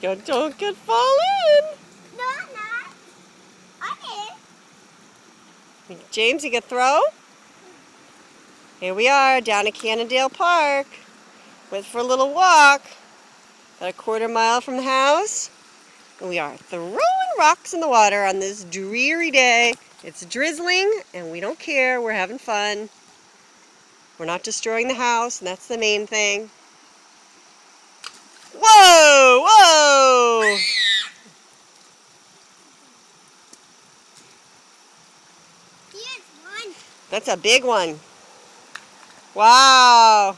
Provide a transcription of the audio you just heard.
Don't get fall in. No, I'm not. I'm in. James, you can throw? Here we are down at Cannondale Park. Went for a little walk. About a quarter mile from the house. And we are throwing rocks in the water on this dreary day. It's drizzling and we don't care. We're having fun. We're not destroying the house, and that's the main thing. Whoa! Whoa! Here's one. That's a big one. Wow!